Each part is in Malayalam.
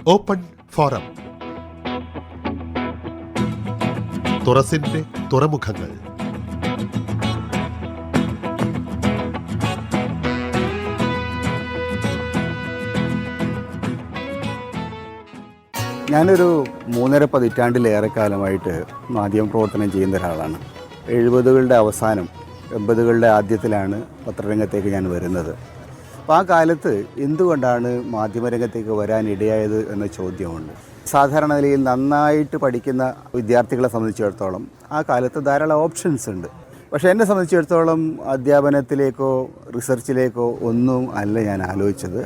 Open forum. തുറസിന്റെ തുറമുഖങ്ങൾ. ഞാനൊരു 3.5 പതിറ്റാണ്ടിലേറെ കാലമായിട്ട് മാധ്യമപ്രവർത്തനം ചെയ്യുന്ന ഒരാളാണ്. 70കളുടെ അവസാനം 80കളുടെ ആദ്യത്തിലാണ് പത്രരംഗത്തേക്ക് ഞാൻ വരുന്നത്. അപ്പോൾ ആ കാലത്ത് എന്തുകൊണ്ടാണ് മാധ്യമരംഗത്തേക്ക് വരാനിടയായത് എന്ന ചോദ്യമുണ്ട്. സാധാരണ നിലയിൽ നന്നായിട്ട് പഠിക്കുന്ന വിദ്യാർത്ഥികളെ സംബന്ധിച്ചിടത്തോളം ആ കാലത്ത് ധാരാളം ഓപ്ഷൻസ് ഉണ്ട്. പക്ഷേ എന്നെ സംബന്ധിച്ചിടത്തോളം അധ്യാപനത്തിലേക്കോ റിസർച്ചിലേക്കോ ഒന്നും അല്ല ഞാൻ ആലോചിച്ചത്.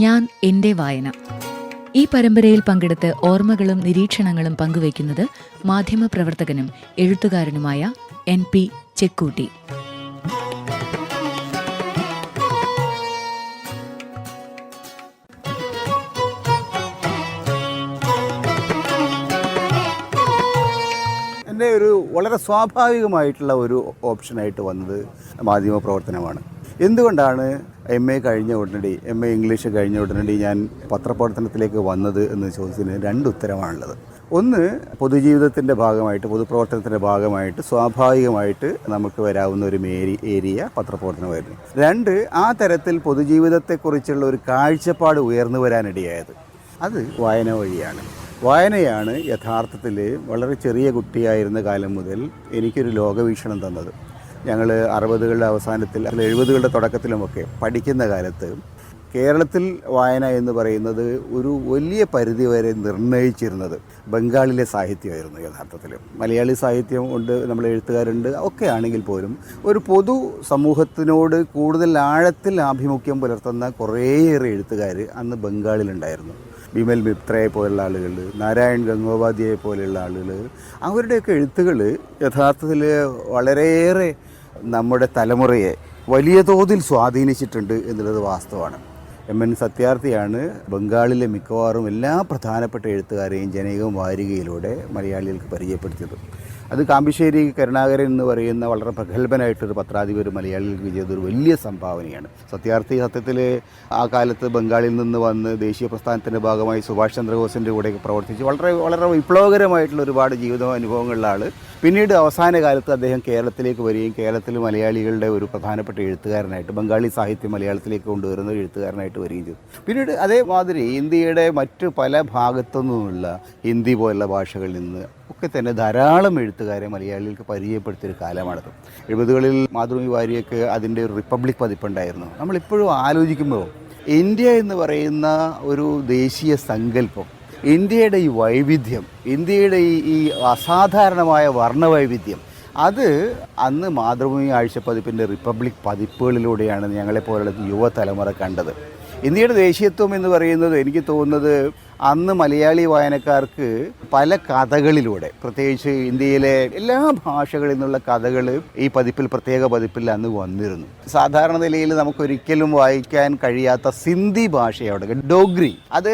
ഞാൻ എൻ്റെ വായന. ഈ പരമ്പരയിൽ പങ്കെടുത്ത് ഓർമ്മകളും നിരീക്ഷണങ്ങളും പങ്കുവയ്ക്കുന്നത് മാധ്യമപ്രവർത്തകനും എഴുത്തുകാരനുമായ NP ചെക്കൂട്ടി. എൻ്റെ ഒരു വളരെ സ്വാഭാവികമായിട്ടുള്ള ഒരു ഓപ്ഷനായിട്ട് വന്നത് മാധ്യമപ്രവർത്തനമാണ്. എന്തുകൊണ്ടാണ് MA കഴിഞ്ഞ ഉടനടി MA ഇംഗ്ലീഷ് കഴിഞ്ഞ ഉടനടി ഞാൻ പത്രപ്രവർത്തനത്തിലേക്ക് വന്നത് എന്ന് ചോദിച്ചതിന് 2 ഉത്തരമാണുള്ളത്. ഒന്ന്, പൊതുജീവിതത്തിൻ്റെ ഭാഗമായിട്ട് പൊതുപ്രവർത്തനത്തിൻ്റെ ഭാഗമായിട്ട് സ്വാഭാവികമായിട്ട് നമുക്ക് വരാവുന്ന ഒരു ഏരിയ പത്രപ്രവർത്തനമായിരുന്നു. 2, ആ തരത്തിൽ പൊതുജീവിതത്തെക്കുറിച്ചുള്ള ഒരു കാഴ്ചപ്പാട് ഉയർന്നു വരാനിടയായത് അത് വായന വഴിയാണ്. വായനയാണ് യഥാർത്ഥത്തിൽ വളരെ ചെറിയ കുട്ടിയായിരുന്ന കാലം മുതൽ എനിക്കൊരു ലോകവീക്ഷണം തന്നത്. ഞങ്ങൾ 60കളുടെ അവസാനത്തിൽ 70കളുടെ തുടക്കത്തിലുമൊക്കെ പഠിക്കുന്ന കാലത്ത് കേരളത്തിൽ വായന എന്ന് പറയുന്നത് ഒരു വലിയ പരിധി വരെ നിർണ്ണയിച്ചിരുന്നത് ബംഗാളിലെ സാഹിത്യമായിരുന്നു. യഥാർത്ഥത്തിൽ മലയാളി സാഹിത്യം ഉണ്ട്, നമ്മൾ എഴുത്തുകാരുണ്ട്, ഒക്കെ ആണെങ്കിൽ പോലും ഒരു പൊതു സമൂഹത്തിനോട് കൂടുതൽ ആഴത്തിൽ ആഭിമുഖ്യം പുലർത്തുന്ന കുറേയേറെ എഴുത്തുകാർ അന്ന് ബംഗാളിലുണ്ടായിരുന്നു. ബിമൽ മിത്രയെ പോലുള്ള ആളുകൾ, നാരായൺ ഗംഗോപാധ്യായെ പോലെയുള്ള ആളുകൾ, അവരുടെയൊക്കെ എഴുത്തുകൾ യഥാർത്ഥത്തിൽ വളരെയേറെ നമ്മുടെ തലമുറയെ വലിയ തോതിൽ സ്വാധീനിച്ചിട്ടുണ്ട് എന്നുള്ളത് വാസ്തവമാണ്. MN സത്യാർത്ഥിയാണ് ബംഗാളിലെ മിക്കവാറും എല്ലാ പ്രധാനപ്പെട്ട എഴുത്തുകാരെയും ജനകീയ വാരികയിലൂടെ മലയാളികൾക്ക് പരിചയപ്പെടുത്തിയത്. അത് കാമ്പിശ്ശേരി കരുണാകരൻ എന്ന് പറയുന്ന വളരെ പ്രഗത്ഭനായിട്ടൊരു പത്രാധിപർ മലയാളികൾക്ക് ചെയ്തൊരു വലിയ സംഭാവനയാണ്. സത്യാർത്ഥി സത്യത്തിൽ ആ കാലത്ത് ബംഗാളിൽ നിന്ന് വന്ന് ദേശീയ പ്രസ്ഥാനത്തിൻ്റെ ഭാഗമായി സുഭാഷ് ചന്ദ്രബോസിൻ്റെ കൂടെയൊക്കെ പ്രവർത്തിച്ച് വളരെ വളരെ വിപ്ലവകരമായിട്ടുള്ള ഒരുപാട് ജീവിത അനുഭവങ്ങളുള്ള ആൾ. പിന്നീട് അവസാന കാലത്ത് അദ്ദേഹം കേരളത്തിലേക്ക് വരികയും കേരളത്തിൽ മലയാളികളുടെ ഒരു പ്രധാനപ്പെട്ട എഴുത്തുകാരനായിട്ട്, ബംഗാളി സാഹിത്യം മലയാളത്തിലേക്ക് കൊണ്ടുവരുന്ന ഒരു എഴുത്തുകാരനായിട്ട് വരികയും ചെയ്തു. പിന്നീട് അതേമാതിരി ഇന്ത്യയുടെ മറ്റ് പല ഭാഗത്തുനിന്നുമുള്ള ഹിന്ദി പോലുള്ള ഭാഷകളിൽ നിന്ന് ഒക്കെ തന്നെ ധാരാളം എഴുത്തുകാരെ മലയാളികൾക്ക് പരിചയപ്പെടുത്തിയൊരു കാലമാണത്. 70കളിൽ മാതൃഭൂമി വാരികയ്ക്ക് അതിൻ്റെ ഒരു റിപ്പബ്ലിക് പതിപ്പുണ്ടായിരുന്നു. നമ്മളിപ്പോഴും ആലോചിക്കുമ്പോൾ ഇന്ത്യ എന്ന് പറയുന്ന ഒരു ദേശീയ സങ്കല്പം, ഇന്ത്യയുടെ ഈ വൈവിധ്യം, ഇന്ത്യയുടെ ഈ അസാധാരണമായ വർണ്ണവൈവിധ്യം, അത് അന്ന് മാതൃഭൂമി ആഴ്ചപ്പതിപ്പിൻ്റെ റിപ്പബ്ലിക് പതിപ്പുകളിലൂടെയാണ് ഞങ്ങളെപ്പോലുള്ള യുവതലമുറ കണ്ടത്. ഇന്ത്യയുടെ ദേശീയത്വം എന്ന് പറയുന്നത് എനിക്ക് തോന്നുന്നത് അന്ന് മലയാളി വായനക്കാർക്ക് പല കഥകളിലൂടെ, പ്രത്യേകിച്ച് ഇന്ത്യയിലെ എല്ലാ ഭാഷകളിൽ നിന്നുള്ള കഥകൾ ഈ പതിപ്പിൽ, പ്രത്യേക പതിപ്പിൽ അന്ന് വന്നിരുന്നു. സാധാരണ നിലയിൽ നമുക്കൊരിക്കലും വായിക്കാൻ കഴിയാത്ത സിന്ധി ഭാഷയോടെ, ഡോഗ്രി, അത്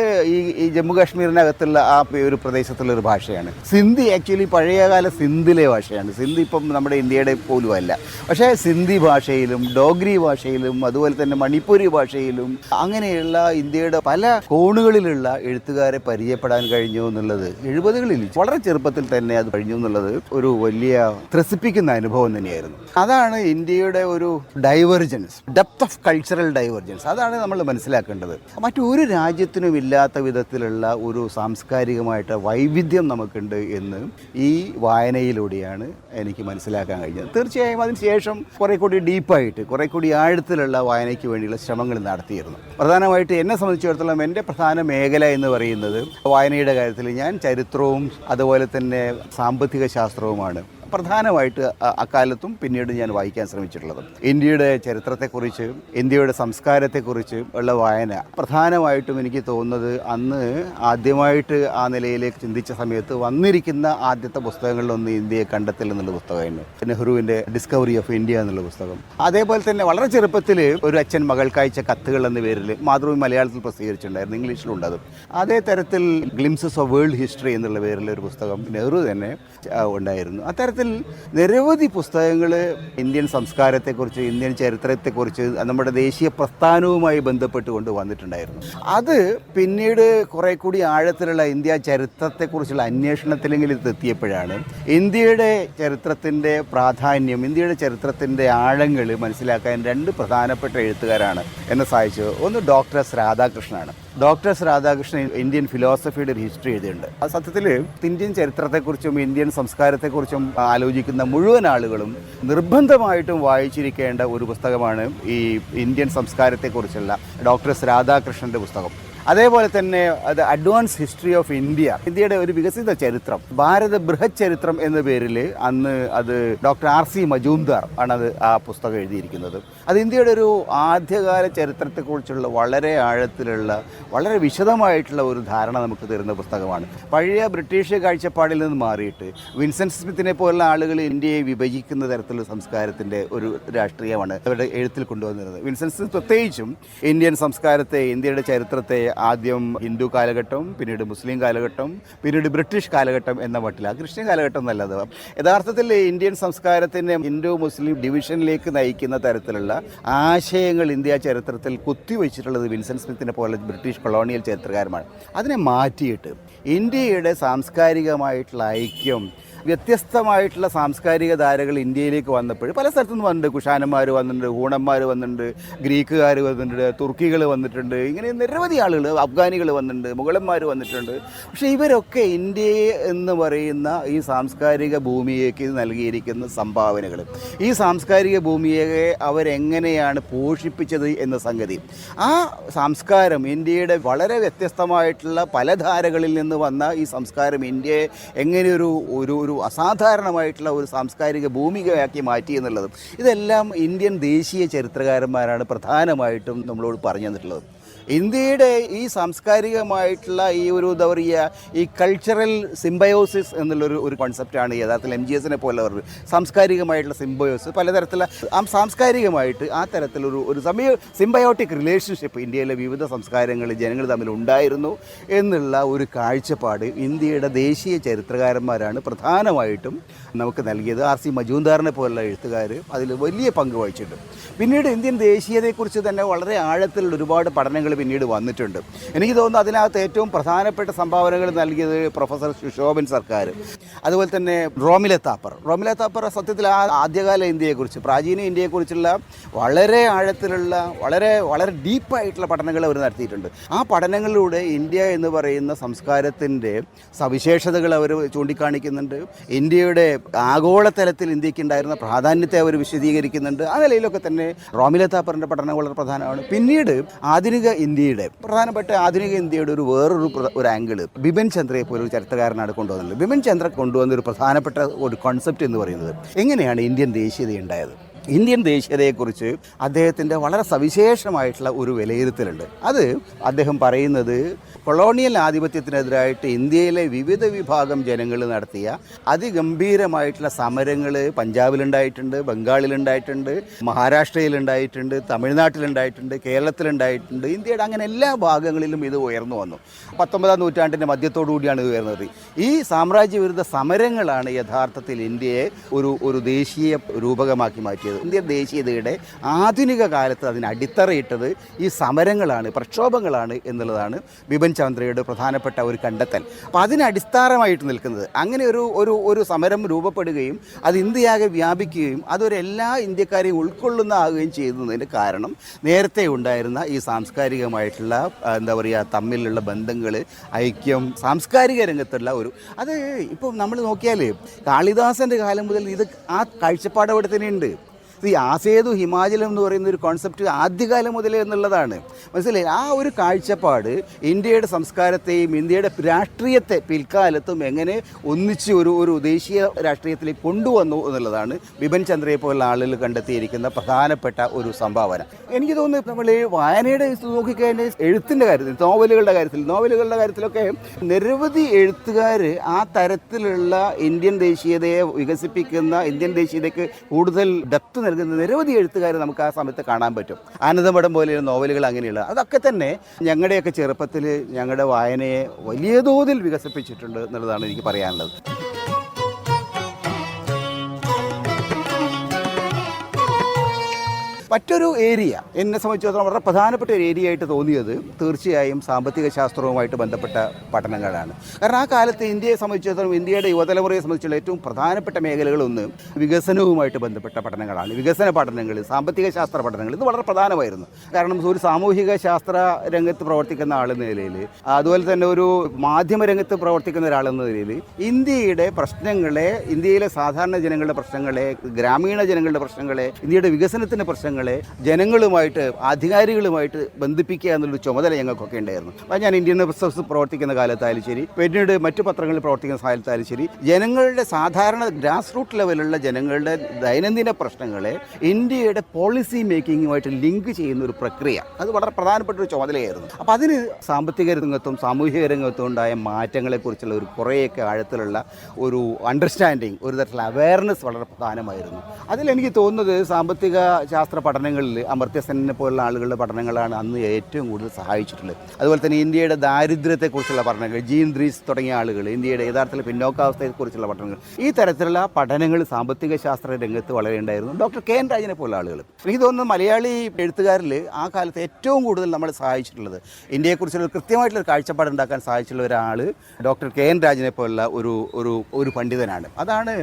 ഈ ജമ്മു കാശ്മീരിനകത്തുള്ള ആ ഒരു പ്രദേശത്തുള്ളൊരു ഭാഷയാണ്. സിന്ധി ആക്ച്വലി പഴയകാല സിന്ധിലെ ഭാഷയാണ്. സിന്ധി ഇപ്പം നമ്മുടെ ഇന്ത്യയുടെ പോലും അല്ല. പക്ഷേ സിന്ധി ഭാഷയിലും ഡോഗ്രി ഭാഷയിലും അതുപോലെ തന്നെ മണിപ്പൂരി ഭാഷയിലും അങ്ങനെയുള്ള ഇന്ത്യയുടെ പല കോണുകളിലുള്ള എഴുത്തുകാരെ പരിചയപ്പെടാൻ കഴിഞ്ഞു എന്നുള്ളത് 70കളിൽ വളരെ ചെറുപ്പത്തിൽ തന്നെ അത് കഴിഞ്ഞു എന്നുള്ളത് ഒരു വലിയ ത്രസിപ്പിക്കുന്ന അനുഭവം തന്നെയായിരുന്നു. അതാണ് ഇന്ത്യയുടെ ഒരു divergence, depth of cultural divergence. അതാണ് നമ്മൾ മനസ്സിലാക്കേണ്ടത്. മറ്റൊരു രാജ്യത്തിനും ഇല്ലാത്ത വിധത്തിലുള്ള ഒരു സാംസ്കാരികമായിട്ട് വൈവിധ്യം നമുക്കുണ്ട് എന്ന് ഈ വായനയിലൂടെയാണ് എനിക്ക് മനസ്സിലാക്കാൻ കഴിഞ്ഞത്. തീർച്ചയായും അതിനുശേഷം കുറെ കൂടി ഡീപ്പായിട്ട്, കുറെ കൂടി ആഴത്തിലുള്ള വായനയ്ക്ക് വേണ്ടിയുള്ള ശ്രമങ്ങൾ നടത്തിയിരുന്നു. പ്രധാനമായിട്ട് എന്നെ സംബന്ധിച്ചിടത്തോളം എൻ്റെ പ്രധാന മേഖല എന്ന് പറയുന്നത് വായനയുടെ കാര്യത്തിൽ ഞാൻ ചരിത്രവും അതുപോലെ തന്നെ സാമ്പത്തിക ശാസ്ത്രവുമാണ് പ്രധാനമായിട്ട് അക്കാലത്തും പിന്നീട് ഞാൻ വായിക്കാൻ ശ്രമിച്ചിട്ടുള്ളത്. ഇന്ത്യയുടെ ചരിത്രത്തെക്കുറിച്ച്, ഇന്ത്യയുടെ സംസ്കാരത്തെക്കുറിച്ച് ഉള്ള വായന പ്രധാനമായിട്ടും എനിക്ക് തോന്നുന്നത് അന്ന് ആദ്യമായിട്ട് ആ നിലയിലേക്ക് ചിന്തിച്ച സമയത്ത് വന്നിരിക്കുന്ന ആദ്യത്തെ പുസ്തകങ്ങളിലൊന്ന് ഇന്ത്യയെ കണ്ടെത്തൽ എന്നുള്ള പുസ്തകമായിരുന്നു. നെഹ്റുവിൻ്റെ ഡിസ്കവറി ഓഫ് ഇന്ത്യ എന്നുള്ള പുസ്തകം. അതേപോലെ തന്നെ വളരെ ചെറുപ്പത്തിൽ ഒരു അച്ഛൻ മകൾക്കയച്ച കത്തുകൾ എന്ന പേരിൽ മാതൃഭൂമി മലയാളത്തിൽ പ്രസിദ്ധീകരിച്ചിട്ടുണ്ടായിരുന്നു, ഇംഗ്ലീഷിലുണ്ട് അത്. അതേ തരത്തിൽ ഗ്ലിംസസ് ഓഫ് വേൾഡ് ഹിസ്റ്ററി എന്നുള്ള പേരിൽ ഒരു പുസ്തകം നെഹ്റു തന്നെ ഉണ്ടായിരുന്നു. അത്തരത്തിൽ അത്തരത്തിൽ നിരവധി പുസ്തകങ്ങൾ ഇന്ത്യൻ സംസ്കാരത്തെക്കുറിച്ച്, ഇന്ത്യൻ ചരിത്രത്തെക്കുറിച്ച്, നമ്മുടെ ദേശീയ പ്രസ്ഥാനവുമായി ബന്ധപ്പെട്ടുകൊണ്ട് വന്നിട്ടുണ്ടായിരുന്നു. അത് പിന്നീട് കുറേ കൂടി ആഴത്തിലുള്ള ഇന്ത്യ ചരിത്രത്തെക്കുറിച്ചുള്ള അന്വേഷണത്തിലെങ്കിലും എത്തിയപ്പോഴാണ് ഇന്ത്യയുടെ ചരിത്രത്തിൻ്റെ പ്രാധാന്യം, ഇന്ത്യയുടെ ചരിത്രത്തിൻ്റെ ആഴങ്ങൾ മനസ്സിലാക്കാൻ രണ്ട് പ്രധാനപ്പെട്ട എഴുത്തുകാരാണ് എന്നെ സഹായിച്ചത്. ഒന്ന് ഡോക്ടർ എസ് രാധാകൃഷ്ണനാണ്. ഡോക്ടർ എസ് രാധാകൃഷ്ണൻ ഇന്ത്യൻ ഫിലോസഫിയുടെ ഒരു ഹിസ്റ്ററി എഴുതിയിട്ടുണ്ട്. ആ സത്യത്തിൽ ഇന്ത്യൻ ചരിത്രത്തെക്കുറിച്ചും ഇന്ത്യൻ സംസ്കാരത്തെക്കുറിച്ചും ആലോചിക്കുന്ന മുഴുവൻ ആളുകളും നിർബന്ധമായിട്ടും വായിച്ചിരിക്കേണ്ട ഒരു പുസ്തകമാണ് ഈ ഇന്ത്യൻ സംസ്കാരത്തെക്കുറിച്ചുള്ള ഡോക്ടർ എസ് രാധാകൃഷ്ണൻ്റെ പുസ്തകം. അതേപോലെ തന്നെ അത് അഡ്വാൻസ് ഹിസ്റ്ററി ഓഫ് ഇന്ത്യ, ഇന്ത്യയുടെ ഒരു വികസിത ചരിത്രം, ഭാരത ബൃഹത് ചരിത്രം എന്ന പേരിൽ അന്ന് അത് ഡോക്ടർ ആർ സി മജൂംദാർ ആണത് ആ പുസ്തകം എഴുതിയിരിക്കുന്നത്. അത് ഇന്ത്യയുടെ ഒരു ആദ്യകാല ചരിത്രത്തെക്കുറിച്ചുള്ള വളരെ ആഴത്തിലുള്ള, വളരെ വിശദമായിട്ടുള്ള ഒരു ധാരണ നമുക്ക് തരുന്ന പുസ്തകമാണ്. പഴയ ബ്രിട്ടീഷ് കാഴ്ചപ്പാടിൽ നിന്ന് മാറിയിട്ട് വിൻസെൻ്റ് സ്മിത്തിനെ പോലുള്ള ആളുകൾ ഇന്ത്യയെ വിഭജിക്കുന്ന തരത്തിലുള്ള സംസ്കാരത്തിൻ്റെ ഒരു രാഷ്ട്രീയമാണ് അവരുടെ എഴുത്തിൽ കൊണ്ടുവന്നിരുന്നത്. വിൻസെൻ്റ് സ്മിത്ത് പ്രത്യേകിച്ചും ഇന്ത്യൻ സംസ്കാരത്തെ, ഇന്ത്യയുടെ ചരിത്രത്തെ ആദ്യം ഹിന്ദു കാലഘട്ടം, പിന്നീട് മുസ്ലിം കാലഘട്ടം, പിന്നീട് ബ്രിട്ടീഷ് കാലഘട്ടം എന്ന മട്ടില്ല, ക്രിസ്ത്യൻ കാലഘട്ടം എന്നല്ലത്. യഥാർത്ഥത്തിൽ ഇന്ത്യൻ സംസ്കാരത്തിൻ്റെ ഹിന്ദു മുസ്ലിം ഡിവിഷനിലേക്ക് നയിക്കുന്ന തരത്തിലുള്ള ആശയങ്ങൾ ഇന്ത്യ ചരിത്രത്തിൽ കുത്തിവെച്ചിട്ടുള്ളത് വിൻസെൻ്റ് സ്മിത്തിനെ പോലെ ബ്രിട്ടീഷ് കൊളോണിയൽ ചരിത്രകാരന്മാർ. അതിനെ മാറ്റിയിട്ട് ഇന്ത്യയുടെ സാംസ്കാരികമായിട്ടുള്ള ഐക്യം, വ്യത്യസ്തമായിട്ടുള്ള സാംസ്കാരിക ധാരകൾ ഇന്ത്യയിലേക്ക് വന്നപ്പോൾ പല സ്ഥലത്തുനിന്ന് വന്നിട്ടുണ്ട്. കുഷാനന്മാർ വന്നിട്ടുണ്ട്, ഹൂണന്മാർ വന്നിട്ടുണ്ട്, ഗ്രീക്കുകാർ വന്നിട്ടുണ്ട്, തുർക്കികൾ വന്നിട്ടുണ്ട്, ഇങ്ങനെ നിരവധി ആളുകൾ, അഫ്ഗാനികൾ വന്നിട്ടുണ്ട്, മുഗളന്മാർ വന്നിട്ടുണ്ട്. പക്ഷേ ഇവരൊക്കെ ഇന്ത്യയെ എന്ന് പറയുന്ന ഈ സാംസ്കാരിക ഭൂമിയേക്ക് നൽകിയിരിക്കുന്ന സംഭാവനകൾ, ഈ സാംസ്കാരിക ഭൂമിയെ അവരെങ്ങനെയാണ് പോഷിപ്പിച്ചത് എന്ന സംഗതി, ആ സംസ്കാരം, ഇന്ത്യയുടെ വളരെ വ്യത്യസ്തമായിട്ടുള്ള പല ധാരകളിൽ നിന്ന് വന്ന ഈ സംസ്കാരം ഇന്ത്യയെ എങ്ങനെ ഒരു അസാധാരണമായിട്ടുള്ള ഒരു സാംസ്കാരിക ഭൂമികയാക്കി മാറ്റി എന്നുള്ളതും ഇതെല്ലാം ഇന്ത്യൻ ദേശീയ ചരിത്രകാരന്മാരാണ് പ്രധാനമായിട്ടും നമ്മളോട് പറഞ്ഞു തന്നിട്ടുള്ളത്. ഇന്ത്യയുടെ ഈ സാംസ്കാരികമായിട്ടുള്ള ഈ ഒരു എന്താ പറയുക, ഈ കൾച്ചറൽ സിംബയോസിസ് എന്നുള്ളൊരു കോൺസെപ്റ്റാണ് യഥാർത്ഥത്തിൽ MGSനെ പോലുള്ളവർ സാംസ്കാരികമായിട്ടുള്ള സിംബയോസിസ്, പലതരത്തിലുള്ള സാംസ്കാരികമായിട്ട് ആ തരത്തിലൊരു സിംബയോട്ടിക് റിലേഷൻഷിപ്പ് ഇന്ത്യയിലെ വിവിധ സംസ്കാരങ്ങൾ, ജനങ്ങൾ തമ്മിൽ ഉണ്ടായിരുന്നു എന്നുള്ള ഒരു കാഴ്ചപ്പാട് ഇന്ത്യയുടെ ദേശീയ ചരിത്രകാരന്മാരാണ് പ്രധാനമായിട്ടും നമുക്ക് നൽകിയത്. ആർ സി മജൂംദാറിനെ പോലുള്ള എഴുത്തുകാർ അതിൽ വലിയ പങ്ക് വഹിച്ചിട്ടുണ്ട്. പിന്നീട് ഇന്ത്യൻ ദേശീയതയെക്കുറിച്ച് തന്നെ വളരെ ആഴത്തിലുള്ള ഒരുപാട് പഠനങ്ങൾ പിന്നീട് വന്നിട്ടുണ്ട്. എനിക്ക് തോന്നുന്നു അതിനകത്ത് ഏറ്റവും പ്രധാനപ്പെട്ട സംഭാവനകൾ നൽകിയത് പ്രൊഫസർ ശോഭൻ സർക്കാർ, അതുപോലെ തന്നെ റോമില താപ്പർ സത്യത്തിൽ ആ ആദ്യകാല ഇന്ത്യയെക്കുറിച്ച്, പ്രാചീന ഇന്ത്യയെക്കുറിച്ചുള്ള വളരെ ആഴത്തിലുള്ള, വളരെ വളരെ ഡീപ്പായിട്ടുള്ള പഠനങ്ങൾ അവർ നടത്തിയിട്ടുണ്ട്. ആ പഠനങ്ങളിലൂടെ ഇന്ത്യ എന്ന് പറയുന്ന സംസ്കാരത്തിൻ്റെ സവിശേഷതകൾ അവർ ചൂണ്ടിക്കാണിക്കുന്നുണ്ട്. ഇന്ത്യയുടെ ആഗോളതലത്തിൽ ഇന്ത്യക്കുണ്ടായിരുന്ന പ്രാധാന്യത്തെ അവർ വിശദീകരിക്കുന്നുണ്ട്. ആ നിലയിലൊക്കെ തന്നെ റോമില താപ്പറിൻ്റെ പഠനം വളരെ പ്രധാനമാണ്. പിന്നീട് ആധുനിക ഇന്ത്യയുടെ വേറൊരു ആംഗിൾ ബിപിൻ ചന്ദ്രയെ പോലെ ഒരു ചരിത്രകാരനാണ് കൊണ്ടുവന്നത്. ബിപിൻ ചന്ദ്ര കൊണ്ടുവന്ന ഒരു പ്രധാനപ്പെട്ട ഒരു കോൺസെപ്റ്റ് എന്ന് പറയുന്നത് എങ്ങനെയാണ് ഇന്ത്യൻ ദേശീയത ഉണ്ടായത്. ഇന്ത്യൻ ദേശീയതയെക്കുറിച്ച് അദ്ദേഹത്തിൻ്റെ വളരെ സവിശേഷമായിട്ടുള്ള ഒരു വിലയിരുത്തലുണ്ട്. അത് അദ്ദേഹം പറയുന്നത് കൊളോണിയൽ ആധിപത്യത്തിനെതിരായിട്ട് ഇന്ത്യയിലെ വിവിധ വിഭാഗം ജനങ്ങൾ നടത്തിയ അതിഗംഭീരമായിട്ടുള്ള സമരങ്ങൾ പഞ്ചാബിലുണ്ടായിട്ടുണ്ട്, ബംഗാളിലുണ്ടായിട്ടുണ്ട്, മഹാരാഷ്ട്രയിലുണ്ടായിട്ടുണ്ട്, തമിഴ്നാട്ടിലുണ്ടായിട്ടുണ്ട്, കേരളത്തിലുണ്ടായിട്ടുണ്ട്. ഇന്ത്യയുടെ അങ്ങനെ എല്ലാ ഭാഗങ്ങളിലും ഇത് ഉയർന്നു വന്നു. 19-ാം നൂറ്റാണ്ടിൻ്റെ മധ്യത്തോടു കൂടിയാണ് ഇത് ഉയർന്നത്. ഈ സാമ്രാജ്യവിരുദ്ധ സമരങ്ങളാണ് യഥാർത്ഥത്തിൽ ഇന്ത്യയെ ഒരു ദേശീയ രൂപകമാക്കി മാറ്റിയത്. ഇന്ത്യൻ ദേശീയതയുടെ ആധുനിക കാലത്ത് അതിന് അടിത്തറയിട്ടത് ഈ സമരങ്ങളാണ്, പ്രക്ഷോഭങ്ങളാണ് എന്നുള്ളതാണ് ബിപിൻ ചന്ദ്രയുടെ പ്രധാനപ്പെട്ട ഒരു കണ്ടെത്തൽ. അപ്പോൾ അതിന് അടിസ്ഥാനമായിട്ട് നിൽക്കുന്നത് അങ്ങനെ ഒരു സമരം രൂപപ്പെടുകയും അത് ഇന്ത്യയാകെ വ്യാപിക്കുകയും എല്ലാ ഇന്ത്യക്കാരെയും ഉൾക്കൊള്ളുന്ന ആകുകയും ചെയ്യുന്നതിൻ്റെ കാരണം നേരത്തെ ഉണ്ടായിരുന്ന ഈ സാംസ്കാരികമായിട്ടുള്ള എന്താ പറയുക തമ്മിലുള്ള ബന്ധങ്ങൾ, ഐക്യം, സാംസ്കാരിക രംഗത്തുള്ള അത് ഇപ്പോൾ നമ്മൾ നോക്കിയാൽ കാളിദാസൻ്റെ കാലം മുതൽ ഇത് ആ കാഴ്ചപ്പാട് അവിടെ തന്നെയുണ്ട്. ഈ ആസേതു ഹിമാചലം എന്ന് പറയുന്ന ഒരു കോൺസെപ്റ്റ് ആദ്യകാലം മുതലേ എന്നുള്ളതാണ്. മനസ്സിലായി? ആ ഒരു കാഴ്ചപ്പാട് ഇന്ത്യയുടെ സംസ്കാരത്തെയും ഇന്ത്യയുടെ രാഷ്ട്രീയത്തെ പിൽക്കാലത്തും എങ്ങനെ ഒന്നിച്ച് ഒരു ദേശീയ രാഷ്ട്രീയത്തിലേക്ക് കൊണ്ടുവന്നു എന്നുള്ളതാണ് ബിപിൻ ചന്ദ്രയെ പോലുള്ള ആളുകൾ കണ്ടെത്തിയിരിക്കുന്ന പ്രധാനപ്പെട്ട ഒരു സംഭാവന. എനിക്ക് തോന്നുന്നു നമ്മൾ വായനയുടെ നോക്കിക്കഴിഞ്ഞാൽ എഴുത്തിൻ്റെ കാര്യത്തിൽ, നോവലുകളുടെ കാര്യത്തിലൊക്കെ നിരവധി എഴുത്തുകാർ ആ തരത്തിലുള്ള ഇന്ത്യൻ ദേശീയതയെ വികസിപ്പിക്കുന്ന, ഇന്ത്യൻ ദേശീയതയ്ക്ക് കൂടുതൽ ഡെപ്ത് നൽകുന്ന നിരവധി എഴുത്തുകാർ നമുക്ക് ആ സമയത്ത് കാണാൻ പറ്റും. ആനന്ദമഠം പോലെയുള്ള നോവലുകൾ അങ്ങനെയുള്ള അതൊക്കെ തന്നെ ഞങ്ങളുടെയൊക്കെ ചെറുപ്പത്തിൽ ഞങ്ങളുടെ വായനയെ വലിയ തോതിൽ വികസിപ്പിച്ചിട്ടുണ്ട് എന്നുള്ളതാണ് എനിക്ക് പറയാനുള്ളത്. മറ്റൊരു ഏരിയ എന്നെ സംബന്ധിച്ചിടത്തോളം വളരെ പ്രധാനപ്പെട്ട ഒരു ഏരിയ ആയിട്ട് തോന്നിയത് തീർച്ചയായും സാമ്പത്തിക ശാസ്ത്രവുമായിട്ട് ബന്ധപ്പെട്ട പഠനങ്ങളാണ്. കാരണം ആ കാലത്ത് ഇന്ത്യയെ സംബന്ധിച്ചിടത്തോളം ഇന്ത്യയുടെ യുവതലമുറയെ സംബന്ധിച്ചുള്ള ഏറ്റവും പ്രധാനപ്പെട്ട മേഖലകളൊന്ന് വികസനവുമായിട്ട് ബന്ധപ്പെട്ട പഠനങ്ങളാണ്. വികസന പഠനങ്ങൾ, സാമ്പത്തിക ശാസ്ത്ര പഠനങ്ങൾ ഇത് വളരെ പ്രധാനമായിരുന്നു. കാരണം ഒരു സാമൂഹിക ശാസ്ത്ര രംഗത്ത് പ്രവർത്തിക്കുന്ന ആളെന്ന നിലയിൽ, അതുപോലെ തന്നെ ഒരു മാധ്യമ രംഗത്ത് പ്രവർത്തിക്കുന്ന ഒരാളെന്ന നിലയിൽ ഇന്ത്യയുടെ പ്രശ്നങ്ങളെ, ഇന്ത്യയിലെ സാധാരണ ജനങ്ങളുടെ പ്രശ്നങ്ങളെ, ഗ്രാമീണ ജനങ്ങളുടെ പ്രശ്നങ്ങളെ, ഇന്ത്യയുടെ വികസനത്തിൻ്റെ പ്രശ്നങ്ങളെ ജനങ്ങളുമായിട്ട്, അധികാരികളുമായിട്ട് ബന്ധിപ്പിക്കുക എന്നുള്ളൊരു ചുമതല ഞങ്ങൾക്കൊക്കെ ഉണ്ടായിരുന്നു. അപ്പോൾ ഞാൻ ഇന്ത്യൻ എക്സ്പ്രസ് പ്രവർത്തിക്കുന്ന കാലത്തായാലും ശരി, പിന്നീട് മറ്റു പത്രങ്ങളിൽ പ്രവർത്തിക്കുന്ന കാലത്തായാലും ശരി, ജനങ്ങളുടെ സാധാരണ ഗ്രാസ് റൂട്ട് ലെവലുള്ള ജനങ്ങളുടെ ദൈനംദിന പ്രശ്നങ്ങളെ ഇന്ത്യയുടെ പോളിസി മേക്കിങ്ങുമായിട്ട് ലിങ്ക് ചെയ്യുന്ന ഒരു പ്രക്രിയ, അത് വളരെ പ്രധാനപ്പെട്ട ഒരു ചുമതലയായിരുന്നു. അപ്പോൾ അതിന് സാമ്പത്തിക രംഗത്തും സാമൂഹിക രംഗത്തും ഉണ്ടായ മാറ്റങ്ങളെക്കുറിച്ചുള്ള ഒരു കുറേയൊക്കെ ആഴത്തിലുള്ള ഒരു അണ്ടർസ്റ്റാൻഡിങ്, ഒരു തരത്തിലുള്ള അവയർനെസ് വളരെ പ്രധാനമായിരുന്നു. അതിലെനിക്ക് തോന്നുന്നത് സാമ്പത്തിക ശാസ്ത്ര പഠനങ്ങളിൽ അമർത്യ സെന്നിനെ പോലുള്ള ആളുകളുടെ പഠനങ്ങളാണ് അന്ന് ഏറ്റവും കൂടുതൽ സഹായിച്ചിട്ടുള്ളത്. അതുപോലെ തന്നെ ഇന്ത്യയുടെ ദാരിദ്ര്യത്തെക്കുറിച്ചുള്ള പഠനങ്ങൾ, ജീൻ ദ്രീസ് തുടങ്ങിയ ആളുകൾ, ഇന്ത്യയുടെ യഥാർത്ഥത്തിൽ പിന്നോക്കാവസ്ഥയെക്കുറിച്ചുള്ള പഠനങ്ങൾ, ഈ തരത്തിലുള്ള പഠനങ്ങൾ സാമ്പത്തിക ശാസ്ത്ര രംഗത്ത് വളരെ ഉണ്ടായിരുന്നു. ഡോക്ടർ കെ എൻ രാജനെ പോലുള്ള ആളുകൾ, എനിക്ക് തോന്നുന്നു മലയാളി എഴുത്തുകാരിൽ ആ കാലത്ത് ഏറ്റവും കൂടുതൽ നമ്മളെ സഹായിച്ചിട്ടുള്ളത്, ഇന്ത്യയെക്കുറിച്ചുള്ള കൃത്യമായിട്ടുള്ള കാഴ്ചപ്പാട് ഉണ്ടാക്കാൻ സഹായിച്ചിട്ടുള്ള ഒരാൾ ഡോക്ടർ കെ എൻ രാജനെ പോലുള്ള ഒരു പണ്ഡിതനാണ്. അതാണ്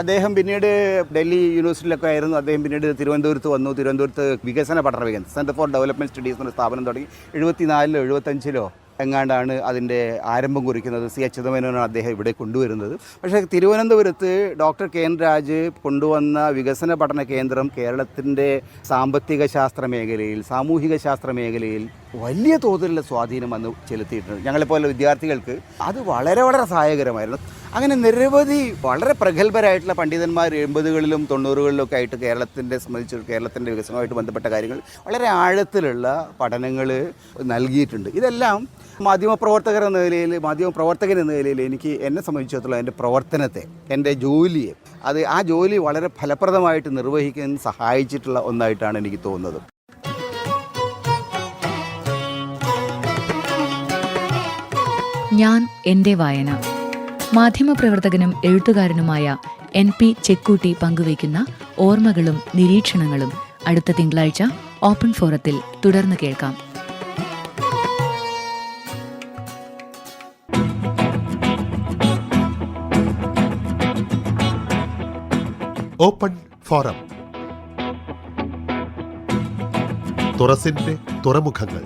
അദ്ദേഹം പിന്നീട് ഡൽഹി യൂണിവേഴ്സിറ്റിയിലൊക്കെ ആയിരുന്നു. അദ്ദേഹം പിന്നീട് തിരുവനന്തപുരത്ത് വന്നു. തിരുവനന്തപുരത്ത് വികസന പഠന കേന്ദ്രം, സെൻറ്റർ ഫോർ ഡെവലപ്മെൻറ്റ് സ്റ്റഡീസ് എന്ന സ്ഥാപനം തുടങ്ങി 74-ലോ 75-ലോ എങ്ങാണ്ടാണ് അതിൻ്റെ ആരംഭം കുറിക്കുന്നത്. സി അച്യുതമേനോനാണ് അദ്ദേഹം ഇവിടെ കൊണ്ടുവരുന്നത്. പക്ഷേ തിരുവനന്തപുരത്ത് ഡോക്ടർ കെ എൻ രാജ് കൊണ്ടുവന്ന വികസന പഠന കേന്ദ്രം കേരളത്തിൻ്റെ സാമ്പത്തിക ശാസ്ത്ര മേഖലയിൽ, സാമൂഹിക ശാസ്ത്ര മേഖലയിൽ വലിയ തോതിലുള്ള സ്വാധീനം അന്ന് ചെലുത്തിയിട്ടുണ്ട്. ഞങ്ങളെപ്പോലെ വിദ്യാർത്ഥികൾക്ക് അത് വളരെ വളരെ സഹായകരമായിരുന്നു. അങ്ങനെ നിരവധി വളരെ പ്രഗത്ഭരായിട്ടുള്ള പണ്ഡിതന്മാർ 80-കളിലും 90-കളിലും ഒക്കെ ആയിട്ട് കേരളത്തിൻ്റെ വികസനവുമായിട്ട് ബന്ധപ്പെട്ട കാര്യങ്ങൾ വളരെ ആഴത്തിലുള്ള പഠനങ്ങൾ നൽകിയിട്ടുണ്ട്. ഇതെല്ലാം മാധ്യമപ്രവർത്തകൻ എന്ന നിലയിൽ എനിക്ക് എന്നെ സംബന്ധിച്ചിടത്തോളം എൻ്റെ പ്രവർത്തനത്തെ, എൻ്റെ ജോലിയെ, ആ ജോലി വളരെ ഫലപ്രദമായിട്ട് നിർവഹിക്കാൻ സഹായിച്ചിട്ടുള്ള ഒന്നായിട്ടാണ് എനിക്ക് തോന്നുന്നത്. ഞാൻ എൻ്റെ വായന. മാധ്യമപ്രവർത്തകനും എഴുത്തുകാരനുമായ NP ചെക്കൂട്ടി പങ്കുവയ്ക്കുന്ന ഓർമ്മകളും നിരീക്ഷണങ്ങളും അടുത്ത തിങ്കളാഴ്ച ഓപ്പൺ ഫോറത്തിൽ തുടർന്ന് കേൾക്കാം. Open forum. തുറസിന്റെ തുറമുഖങ്ങൾ.